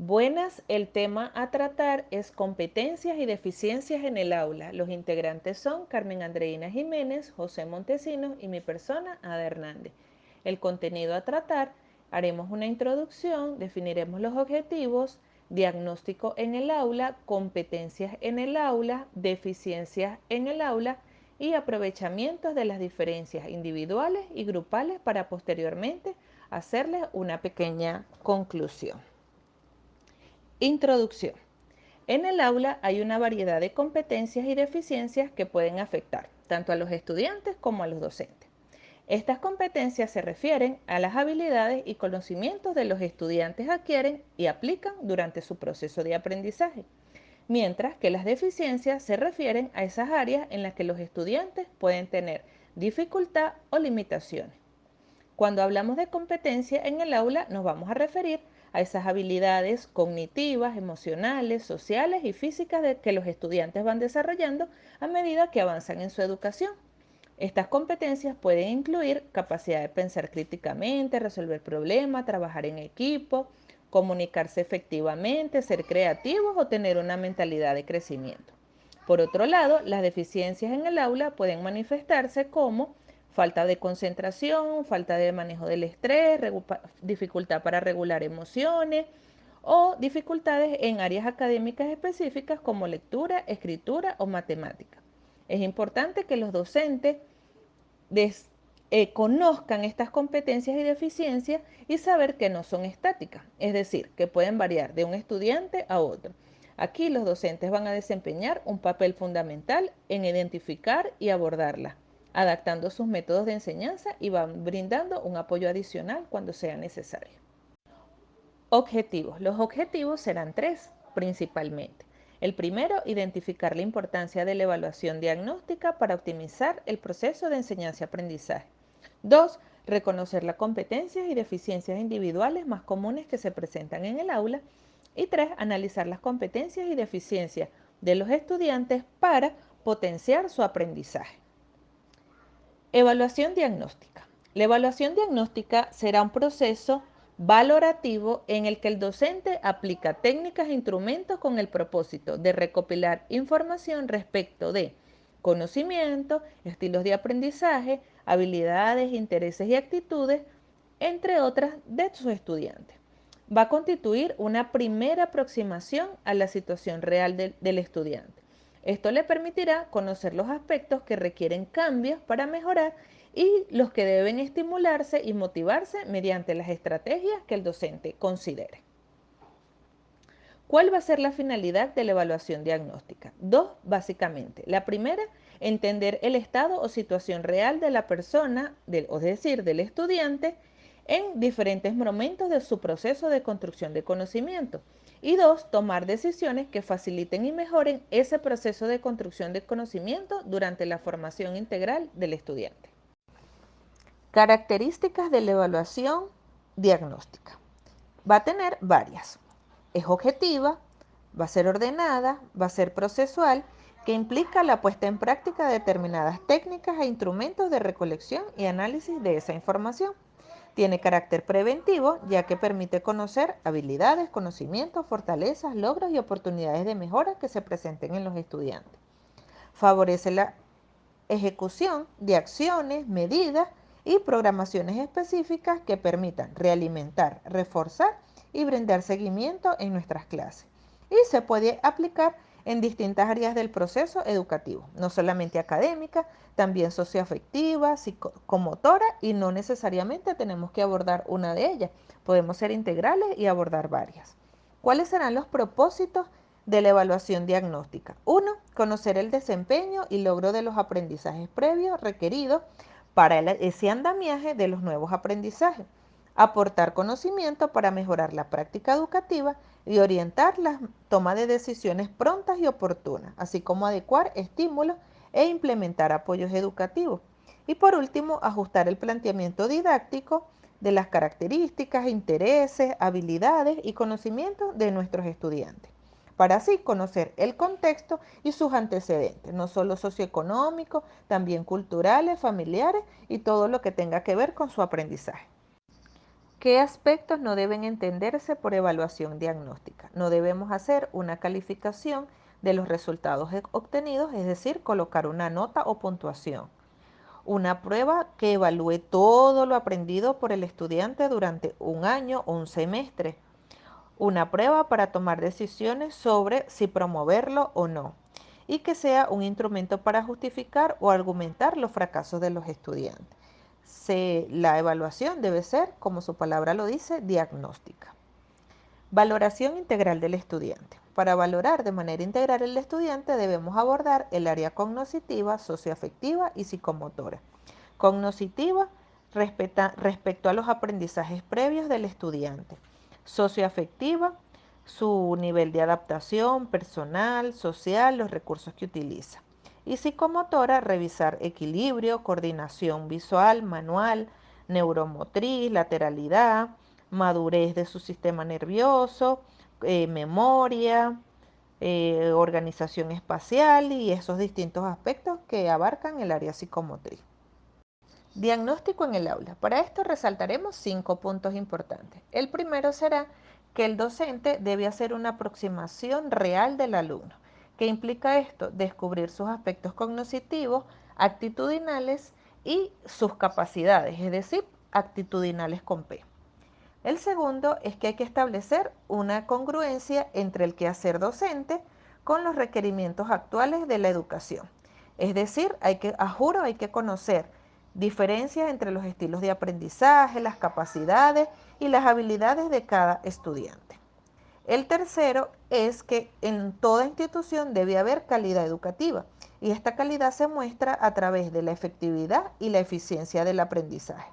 Buenas, el tema a tratar es competencias y deficiencias en el aula. Los integrantes son Carmen Andreina Jiménez, José Montesinos y mi persona, Ada Hernández. El contenido a tratar: haremos una introducción, definiremos los objetivos, diagnóstico en el aula, competencias en el aula, deficiencias en el aula y aprovechamientos de las diferencias individuales y grupales para posteriormente hacerles una pequeña conclusión. Introducción. En el aula hay una variedad de competencias y deficiencias que pueden afectar tanto a los estudiantes como a los docentes. Estas competencias se refieren a las habilidades y conocimientos que los estudiantes adquieren y aplican durante su proceso de aprendizaje, mientras que las deficiencias se refieren a esas áreas en las que los estudiantes pueden tener dificultad o limitaciones. Cuando hablamos de competencia en el aula, nos vamos a referir a esas habilidades cognitivas, emocionales, sociales y físicas que los estudiantes van desarrollando a medida que avanzan en su educación. Estas competencias pueden incluir capacidad de pensar críticamente, resolver problemas, trabajar en equipo, comunicarse efectivamente, ser creativos o tener una mentalidad de crecimiento. Por otro lado, las deficiencias en el aula pueden manifestarse como falta de concentración, falta de manejo del estrés, dificultad para regular emociones o dificultades en áreas académicas específicas como lectura, escritura o matemática. Es importante que los docentes conozcan estas competencias y deficiencias y saber que no son estáticas, es decir, que pueden variar de un estudiante a otro. Aquí los docentes van a desempeñar un papel fundamental en identificar y abordarlas, adaptando sus métodos de enseñanza y van brindando un apoyo adicional cuando sea necesario. Objetivos. Los objetivos serán tres, principalmente. El primero, identificar la importancia de la evaluación diagnóstica para optimizar el proceso de enseñanza-aprendizaje. 2. Reconocer las competencias y deficiencias individuales más comunes que se presentan en el aula. Y 3. Analizar las competencias y deficiencias de los estudiantes para potenciar su aprendizaje. Evaluación diagnóstica. La evaluación diagnóstica será un proceso valorativo en el que el docente aplica técnicas e instrumentos con el propósito de recopilar información respecto de conocimiento, estilos de aprendizaje, habilidades, intereses y actitudes, entre otras, de sus estudiantes. Va a constituir una primera aproximación a la situación real del estudiante. Esto le permitirá conocer los aspectos que requieren cambios para mejorar y los que deben estimularse y motivarse mediante las estrategias que el docente considere. ¿Cuál va a ser la finalidad de la evaluación diagnóstica? Dos, básicamente. La primera, entender el estado o situación real de la persona, es decir, del estudiante, en diferentes momentos de su proceso de construcción de conocimiento. Y dos, tomar decisiones que faciliten y mejoren ese proceso de construcción de conocimiento durante la formación integral del estudiante. Características de la evaluación diagnóstica. Va a tener varias. Es objetiva, va a ser ordenada, va a ser procesual, que implica la puesta en práctica de determinadas técnicas e instrumentos de recolección y análisis de esa información. Tiene carácter preventivo, ya que permite conocer habilidades, conocimientos, fortalezas, logros y oportunidades de mejora que se presenten en los estudiantes. Favorece la ejecución de acciones, medidas y programaciones específicas que permitan realimentar, reforzar y brindar seguimiento en nuestras clases. Y se puede aplicar en distintas áreas del proceso educativo, no solamente académica, también socioafectiva, psicomotora, y no necesariamente tenemos que abordar una de ellas. Podemos ser integrales y abordar varias. ¿Cuáles serán los propósitos de la evaluación diagnóstica? 1. Conocer el desempeño y logro de los aprendizajes previos requeridos para ese andamiaje de los nuevos aprendizajes. Aportar conocimiento para mejorar la práctica educativa y orientar la toma de decisiones prontas y oportunas, así como adecuar estímulos e implementar apoyos educativos. Y por último, ajustar el planteamiento didáctico de las características, intereses, habilidades y conocimientos de nuestros estudiantes, para así conocer el contexto y sus antecedentes, no solo socioeconómicos, también culturales, familiares y todo lo que tenga que ver con su aprendizaje. ¿Qué aspectos no deben entenderse por evaluación diagnóstica? No debemos hacer una calificación de los resultados obtenidos, es decir, colocar una nota o puntuación. Una prueba que evalúe todo lo aprendido por el estudiante durante un año o un semestre. Una prueba para tomar decisiones sobre si promoverlo o no. Y que sea un instrumento para justificar o argumentar los fracasos de los estudiantes. La evaluación debe ser, como su palabra lo dice, diagnóstica. Valoración integral del estudiante. Para valorar de manera integral al estudiante debemos abordar el área cognitiva, socioafectiva y psicomotora. Cognitiva respecto a los aprendizajes previos del estudiante. Socioafectiva, su nivel de adaptación personal, social, los recursos que utiliza. Y psicomotora, revisar equilibrio, coordinación visual, manual, neuromotriz, lateralidad, madurez de su sistema nervioso, memoria, organización espacial y esos distintos aspectos que abarcan el área psicomotriz. Diagnóstico en el aula. Para esto resaltaremos 5 puntos importantes. El primero será que el docente debe hacer una aproximación real del alumno. ¿Qué implica esto? Descubrir sus aspectos cognitivos, actitudinales y sus capacidades, es decir, actitudinales con P. El segundo es que hay que establecer una congruencia entre el quehacer docente con los requerimientos actuales de la educación. Es decir, a juro hay que conocer diferencias entre los estilos de aprendizaje, las capacidades y las habilidades de cada estudiante. El tercero es que en toda institución debe haber calidad educativa y esta calidad se muestra a través de la efectividad y la eficiencia del aprendizaje.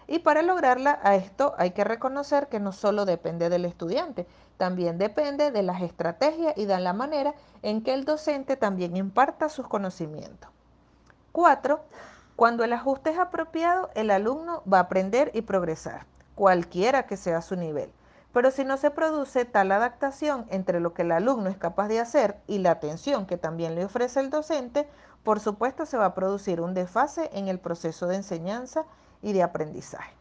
Y para lograrla a esto hay que reconocer que no solo depende del estudiante, también depende de las estrategias y de la manera en que el docente también imparta sus conocimientos. 4. Cuando el ajuste es apropiado, el alumno va a aprender y progresar, cualquiera que sea su nivel. Pero si no se produce tal adaptación entre lo que el alumno es capaz de hacer y la atención que también le ofrece el docente, por supuesto se va a producir un desfase en el proceso de enseñanza y de aprendizaje.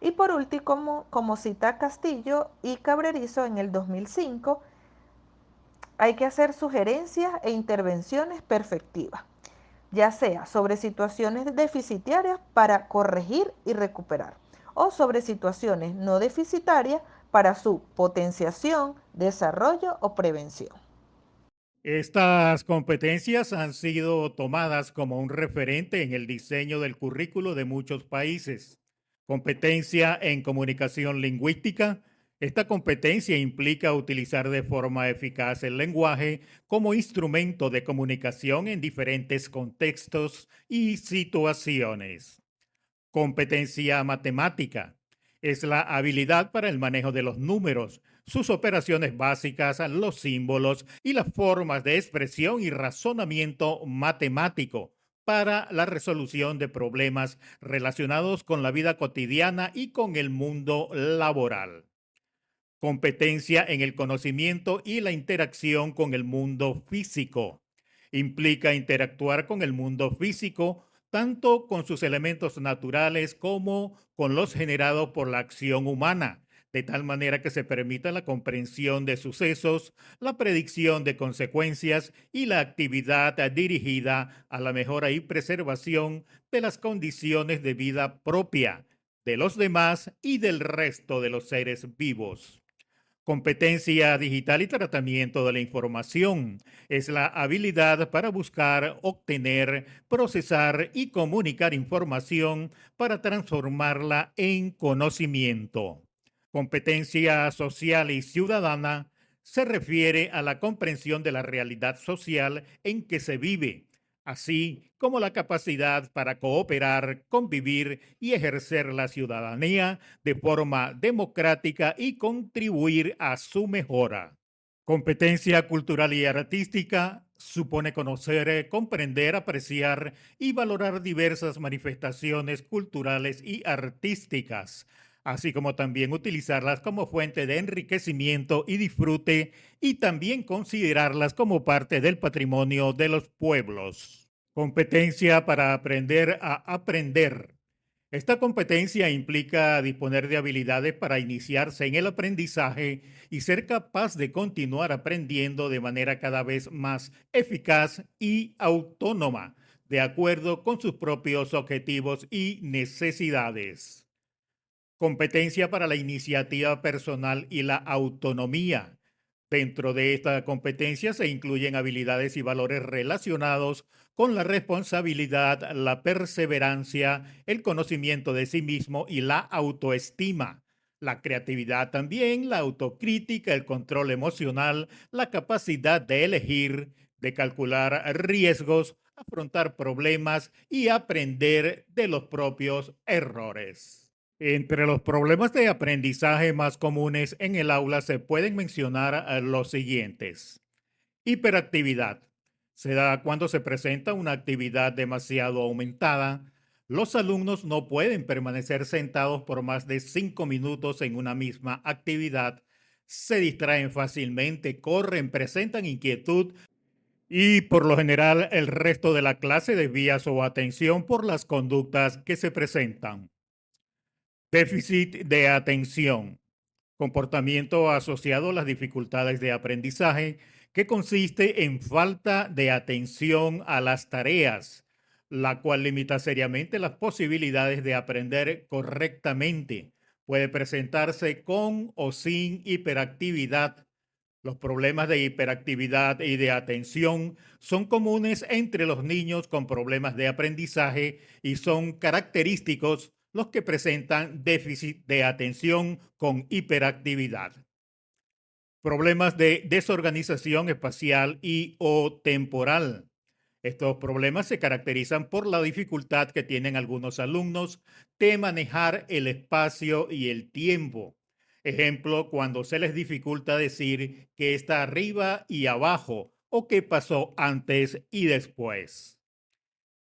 Y por último, como cita Castillo y Cabrerizo en el 2005, hay que hacer sugerencias e intervenciones perfectivas, ya sea sobre situaciones deficitarias para corregir y recuperar, o sobre situaciones no deficitarias para su potenciación, desarrollo o prevención. Estas competencias han sido tomadas como un referente en el diseño del currículo de muchos países. Competencia en comunicación lingüística. Esta competencia implica utilizar de forma eficaz el lenguaje como instrumento de comunicación en diferentes contextos y situaciones. Competencia matemática. Es la habilidad para el manejo de los números, sus operaciones básicas, los símbolos y las formas de expresión y razonamiento matemático para la resolución de problemas relacionados con la vida cotidiana y con el mundo laboral. Competencia en el conocimiento y la interacción con el mundo físico. Implica interactuar con el mundo físico, tanto con sus elementos naturales como con los generados por la acción humana, de tal manera que se permita la comprensión de sucesos, la predicción de consecuencias y la actividad dirigida a la mejora y preservación de las condiciones de vida propia, de los demás y del resto de los seres vivos. Competencia digital y tratamiento de la información es la habilidad para buscar, obtener, procesar y comunicar información para transformarla en conocimiento. Competencia social y ciudadana se refiere a la comprensión de la realidad social en que se vive, así como la capacidad para cooperar, convivir y ejercer la ciudadanía de forma democrática y contribuir a su mejora. Competencia cultural y artística supone conocer, comprender, apreciar y valorar diversas manifestaciones culturales y artísticas, así como también utilizarlas como fuente de enriquecimiento y disfrute, y también considerarlas como parte del patrimonio de los pueblos. Competencia para aprender a aprender. Esta competencia implica disponer de habilidades para iniciarse en el aprendizaje y ser capaz de continuar aprendiendo de manera cada vez más eficaz y autónoma, de acuerdo con sus propios objetivos y necesidades. Competencia para la iniciativa personal y la autonomía. Dentro de esta competencia se incluyen habilidades y valores relacionados con la responsabilidad, la perseverancia, el conocimiento de sí mismo y la autoestima. La creatividad también, la autocrítica, el control emocional, la capacidad de elegir, de calcular riesgos, afrontar problemas y aprender de los propios errores. Entre los problemas de aprendizaje más comunes en el aula se pueden mencionar los siguientes. Hiperactividad. Se da cuando se presenta una actividad demasiado aumentada. Los alumnos no pueden permanecer sentados por más de 5 minutos en una misma actividad. Se distraen fácilmente, corren, presentan inquietud y por lo general el resto de la clase desvía su atención por las conductas que se presentan. Déficit de atención, comportamiento asociado a las dificultades de aprendizaje que consiste en falta de atención a las tareas, la cual limita seriamente las posibilidades de aprender correctamente. Puede presentarse con o sin hiperactividad. Los problemas de hiperactividad y de atención son comunes entre los niños con problemas de aprendizaje y son característicos los que presentan déficit de atención con hiperactividad. Problemas de desorganización espacial y o temporal. Estos problemas se caracterizan por la dificultad que tienen algunos alumnos de manejar el espacio y el tiempo. Ejemplo, cuando se les dificulta decir qué está arriba y abajo o qué pasó antes y después.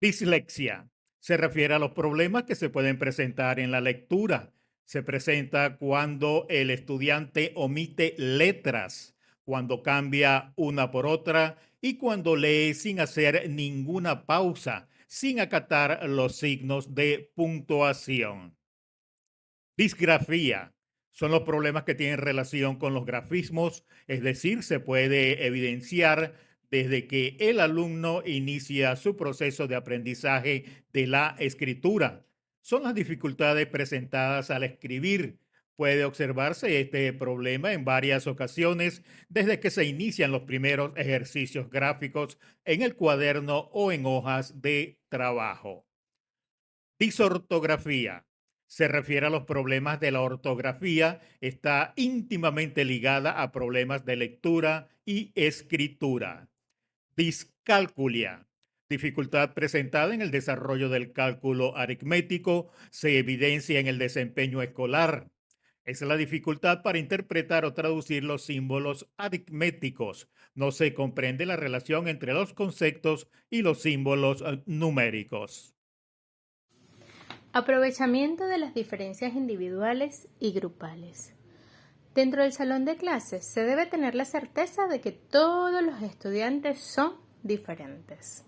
Dislexia. Se refiere a los problemas que se pueden presentar en la lectura. Se presenta cuando el estudiante omite letras, cuando cambia una por otra y cuando lee sin hacer ninguna pausa, sin acatar los signos de puntuación. Disgrafía. Son los problemas que tienen relación con los grafismos, es decir, se puede evidenciar desde que el alumno inicia su proceso de aprendizaje de la escritura. Son las dificultades presentadas al escribir. Puede observarse este problema en varias ocasiones desde que se inician los primeros ejercicios gráficos en el cuaderno o en hojas de trabajo. Disortografía. Se refiere a los problemas de la ortografía, está íntimamente ligada a problemas de lectura y escritura. Discalculia. Dificultad presentada en el desarrollo del cálculo aritmético, se evidencia en el desempeño escolar. Es la dificultad para interpretar o traducir los símbolos aritméticos. No se comprende la relación entre los conceptos y los símbolos numéricos. Aprovechamiento de las diferencias individuales y grupales. Dentro del salón de clases se debe tener la certeza de que todos los estudiantes son diferentes.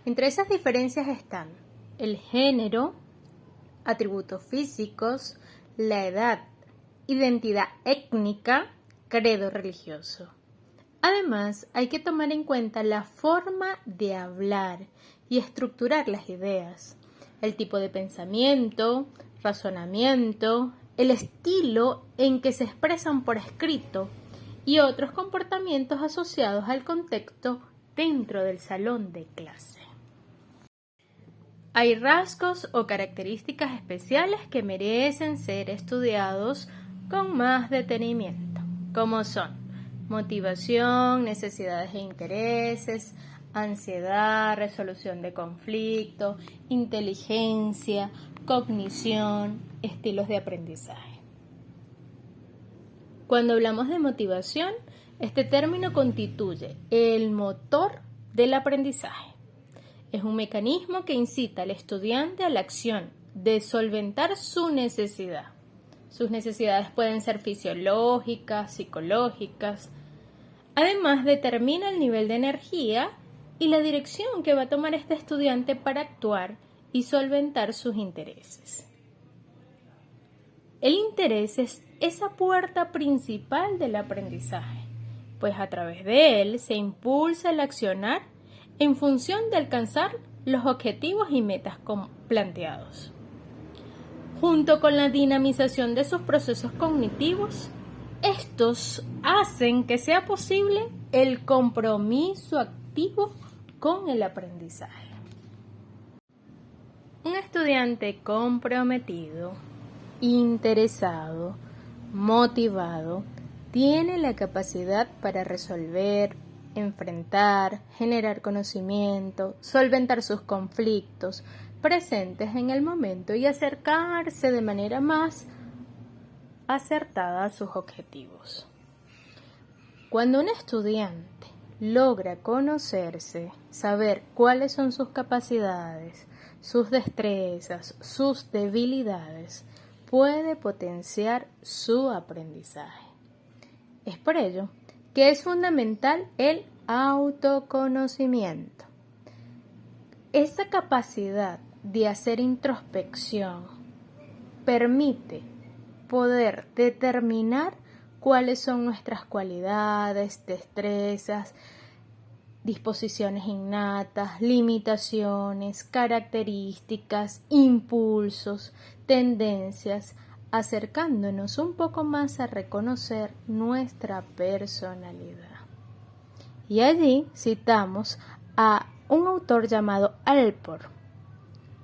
Entre esas diferencias están el género, atributos físicos, la edad, identidad étnica, credo religioso. Además, hay que tomar en cuenta la forma de hablar y estructurar las ideas, el tipo de pensamiento, razonamiento, el estilo en que se expresan por escrito y otros comportamientos asociados al contexto dentro del salón de clase. Hay rasgos o características especiales que merecen ser estudiados con más detenimiento, como son motivación, necesidades e intereses, ansiedad, resolución de conflicto, inteligencia, cognición, estilos de aprendizaje. Cuando hablamos de motivación, este término constituye el motor del aprendizaje. Es un mecanismo que incita al estudiante a la acción de solventar su necesidad. Sus necesidades pueden ser fisiológicas, psicológicas. Además, determina el nivel de energía y la dirección que va a tomar este estudiante para actuar y solventar sus intereses. El interés es esa puerta principal del aprendizaje, pues a través de él se impulsa el accionar en función de alcanzar los objetivos y metas planteados. Junto con la dinamización de sus procesos cognitivos, estos hacen que sea posible el compromiso activo con el aprendizaje. Un estudiante comprometido, interesado, motivado, tiene la capacidad para resolver, enfrentar, generar conocimiento, solventar sus conflictos presentes en el momento y acercarse de manera más acertada a sus objetivos. Cuando un estudiante logra conocerse, saber cuáles son sus capacidades, sus destrezas, sus debilidades, puede potenciar su aprendizaje. Es por ello que es fundamental el autoconocimiento. Esa capacidad de hacer introspección permite poder determinar cuáles son nuestras cualidades, destrezas, disposiciones innatas, limitaciones, características, impulsos, tendencias, acercándonos un poco más a reconocer nuestra personalidad. Y allí citamos a un autor llamado Alport,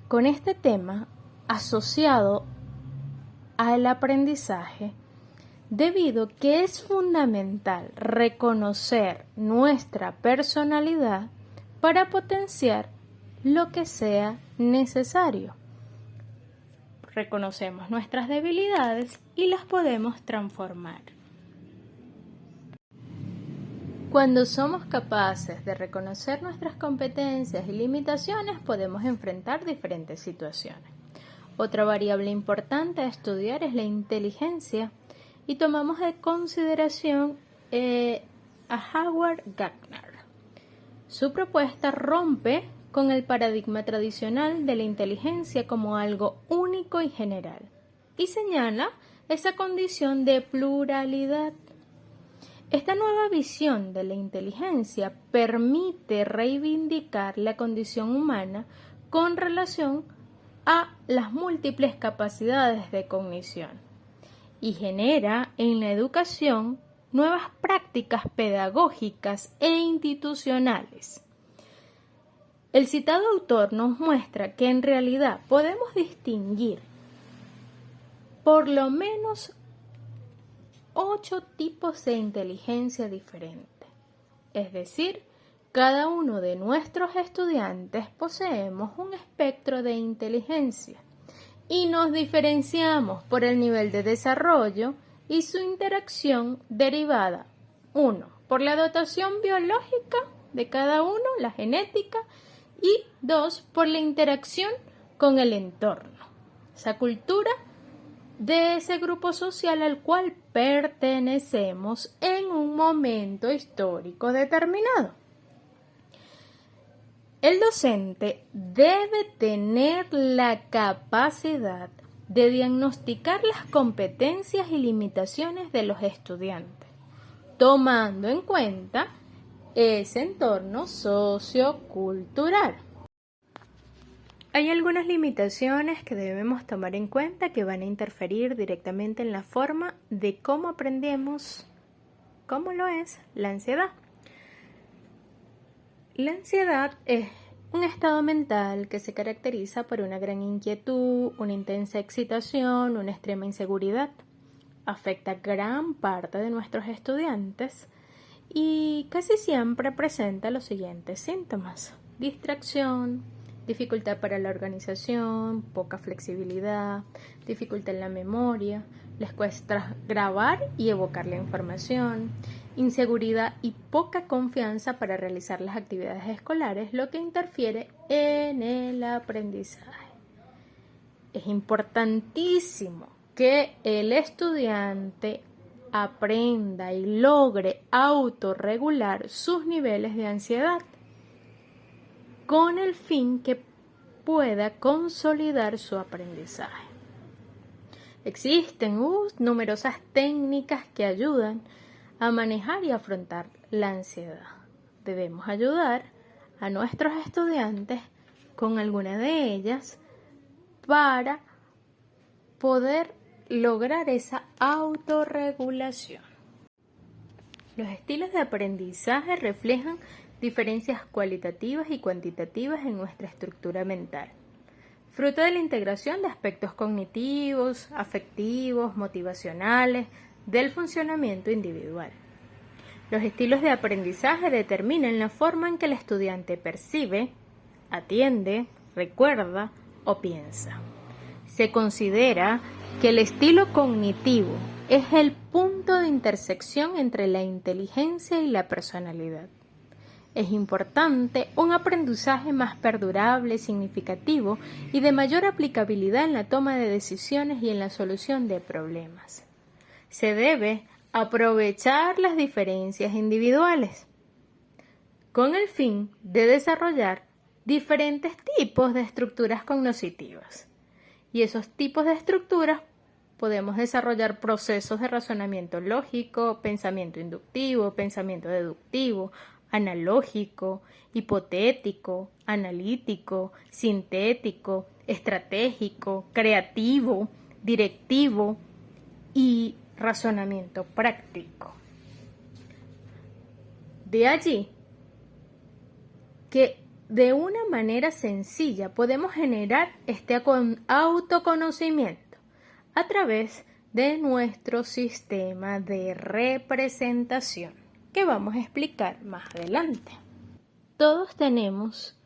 con este tema asociado al aprendizaje, debido que es fundamental reconocer nuestra personalidad para potenciar lo que sea necesario. Reconocemos nuestras debilidades y las podemos transformar. Cuando somos capaces de reconocer nuestras competencias y limitaciones, podemos enfrentar diferentes situaciones. Otra variable importante a estudiar es la inteligencia y tomamos en consideración a Howard Gardner. Su propuesta rompe con el paradigma tradicional de la inteligencia como algo único y general y señala esa condición de pluralidad. Esta nueva visión de la inteligencia permite reivindicar la condición humana con relación a las múltiples capacidades de cognición y genera en la educación nuevas prácticas pedagógicas e institucionales. El citado autor nos muestra que en realidad podemos distinguir por lo menos 8 tipos de inteligencia diferentes. Es decir, cada uno de nuestros estudiantes poseemos un espectro de inteligencia y nos diferenciamos por el nivel de desarrollo y su interacción derivada, 1, por la dotación biológica de cada uno, la genética, y 2, por la interacción con el entorno, esa cultura de ese grupo social al cual pertenecemos en un momento histórico determinado. El docente debe tener la capacidad de diagnosticar las competencias y limitaciones de los estudiantes, tomando en cuenta ese entorno sociocultural. Hay algunas limitaciones que debemos tomar en cuenta que van a interferir directamente en la forma de cómo aprendemos, como lo es la ansiedad. La ansiedad es un estado mental que se caracteriza por una gran inquietud, una intensa excitación, una extrema inseguridad. Afecta a gran parte de nuestros estudiantes y casi siempre presenta los siguientes síntomas: distracción, dificultad para la organización, poca flexibilidad, dificultad en la memoria, les cuesta grabar y evocar la información, inseguridad y poca confianza para realizar las actividades escolares, lo que interfiere en el aprendizaje. Es importantísimo que el estudiante aprenda y logre autorregular sus niveles de ansiedad con el fin que pueda consolidar su aprendizaje. Existen numerosas técnicas que ayudan a manejar y afrontar la ansiedad. Debemos ayudar a nuestros estudiantes con alguna de ellas para poder lograr esa autorregulación. Los estilos de aprendizaje reflejan diferencias cualitativas y cuantitativas en nuestra estructura mental, fruto de la integración de aspectos cognitivos, afectivos, motivacionales, del funcionamiento individual. Los estilos de aprendizaje determinan la forma en que el estudiante percibe, atiende, recuerda o piensa. Se considera que el estilo cognitivo es el punto de intersección entre la inteligencia y la personalidad. Es importante un aprendizaje más perdurable, significativo y de mayor aplicabilidad en la toma de decisiones y en la solución de problemas. Se debe aprovechar las diferencias individuales con el fin de desarrollar diferentes tipos de estructuras cognitivas. Y esos tipos de estructuras podemos desarrollar procesos de razonamiento lógico, pensamiento inductivo, pensamiento deductivo, analógico, hipotético, analítico, sintético, estratégico, creativo, directivo y razonamiento práctico. De allí que de una manera sencilla podemos generar este autoconocimiento a través de nuestro sistema de representación, que vamos a explicar más adelante. Todos tenemos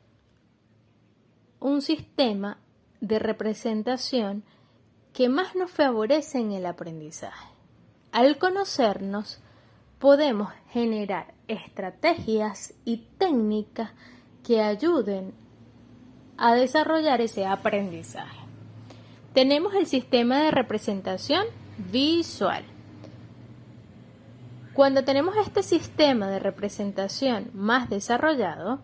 un sistema de representación que más nos favorece en el aprendizaje. Al conocernos, podemos generar estrategias y técnicas que ayuden a desarrollar ese aprendizaje. Tenemos el sistema de representación visual. Cuando tenemos este sistema de representación más desarrollado,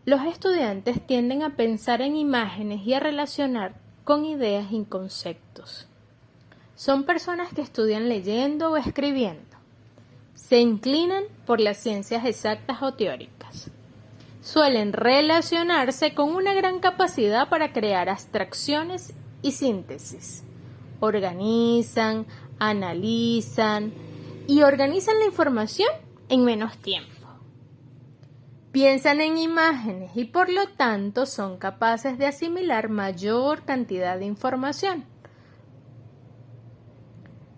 los estudiantes tienden a pensar en imágenes y a relacionar con ideas y conceptos. Son personas que estudian leyendo o escribiendo. Se inclinan por las ciencias exactas o teóricas. Suelen relacionarse con una gran capacidad para crear abstracciones y síntesis. Organizan, analizan y organizan la información en menos tiempo. Piensan en imágenes y por lo tanto son capaces de asimilar mayor cantidad de información.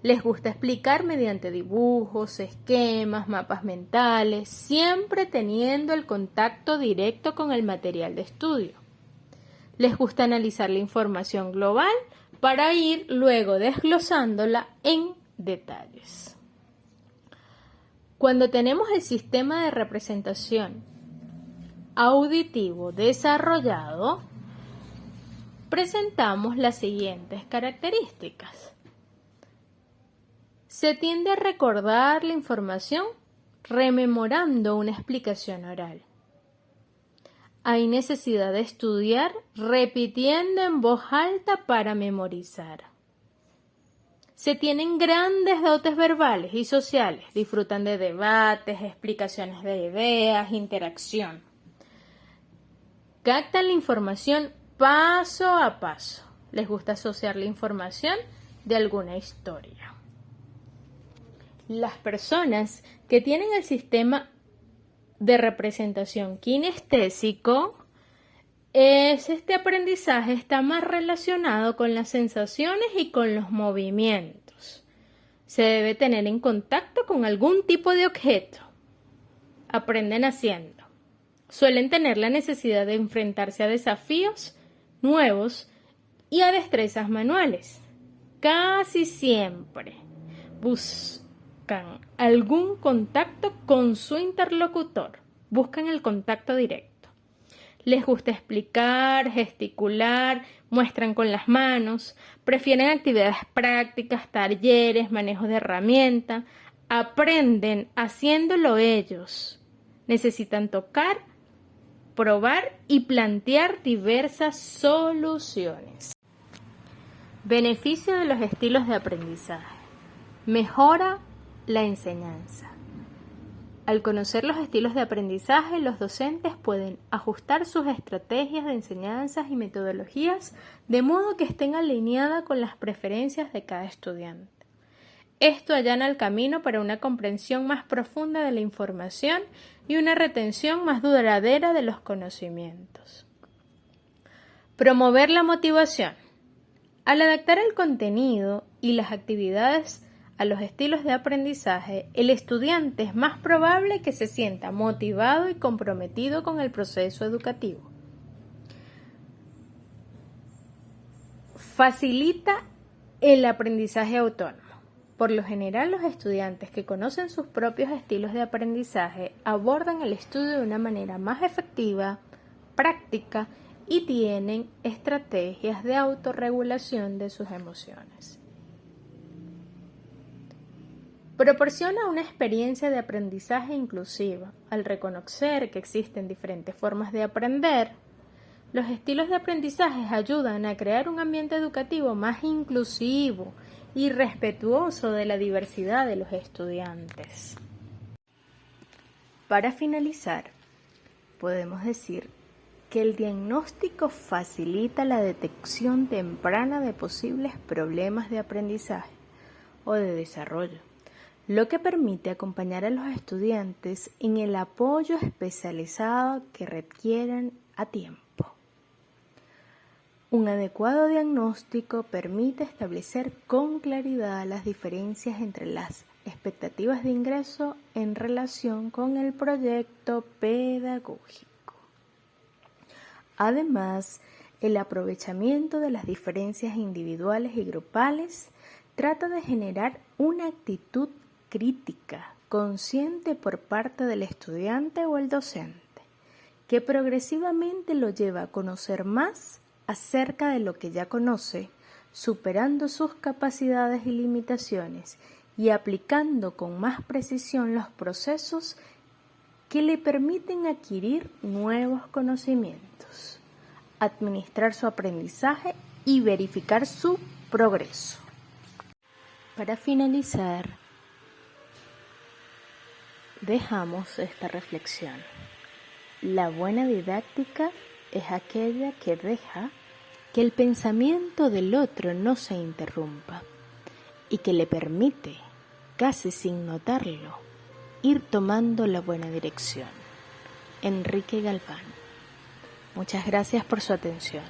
Les gusta explicar mediante dibujos, esquemas, mapas mentales, siempre teniendo el contacto directo con el material de estudio. Les gusta analizar la información global para ir luego desglosándola en detalles. Cuando tenemos el sistema de representación auditivo desarrollado, presentamos las siguientes características. Se tiende a recordar la información rememorando una explicación oral. Hay necesidad de estudiar repitiendo en voz alta para memorizar. Se tienen grandes dotes verbales y sociales, disfrutan de debates, explicaciones de ideas, interacción. Captan la información paso a paso. Les gusta asociar la información de alguna historia. Las personas que tienen el sistema de representación kinestésico, este aprendizaje está más relacionado con las sensaciones y con los movimientos. Se debe tener en contacto con algún tipo de objeto. Aprenden haciendo. Suelen tener la necesidad de enfrentarse a desafíos nuevos y a destrezas manuales. Casi siempre buscan algún contacto con su interlocutor. Buscan el contacto directo. Les gusta explicar, gesticular, muestran con las manos, prefieren actividades prácticas, talleres, manejo de herramientas, aprenden haciéndolo ellos. Necesitan tocar, probar y plantear diversas soluciones. Beneficio de los estilos de aprendizaje. Mejora la enseñanza. Al conocer los estilos de aprendizaje, los docentes pueden ajustar sus estrategias de enseñanzas y metodologías de modo que estén alineadas con las preferencias de cada estudiante. Esto allana el camino para una comprensión más profunda de la información y una retención más duradera de los conocimientos. Promover la motivación. Al adaptar el contenido y las actividades a los estilos de aprendizaje, el estudiante es más probable que se sienta motivado y comprometido con el proceso educativo. Facilita el aprendizaje autónomo. Por lo general, los estudiantes que conocen sus propios estilos de aprendizaje abordan el estudio de una manera más efectiva, práctica y tienen estrategias de autorregulación de sus emociones. Proporciona una experiencia de aprendizaje inclusiva. Al reconocer que existen diferentes formas de aprender, los estilos de aprendizaje ayudan a crear un ambiente educativo más inclusivo y respetuoso de la diversidad de los estudiantes. Para finalizar, podemos decir que el diagnóstico facilita la detección temprana de posibles problemas de aprendizaje o de desarrollo, lo que permite acompañar a los estudiantes en el apoyo especializado que requieran a tiempo. Un adecuado diagnóstico permite establecer con claridad las diferencias entre las expectativas de ingreso en relación con el proyecto pedagógico. Además, el aprovechamiento de las diferencias individuales y grupales trata de generar una actitud crítica, consciente por parte del estudiante o el docente, que progresivamente lo lleva a conocer más acerca de lo que ya conoce, superando sus capacidades y limitaciones y aplicando con más precisión los procesos que le permiten adquirir nuevos conocimientos, administrar su aprendizaje y verificar su progreso. Para finalizar, dejamos esta reflexión. La buena didáctica es aquella que deja que el pensamiento del otro no se interrumpa y que le permite, casi sin notarlo, ir tomando la buena dirección. Enrique Galván. Muchas gracias por su atención.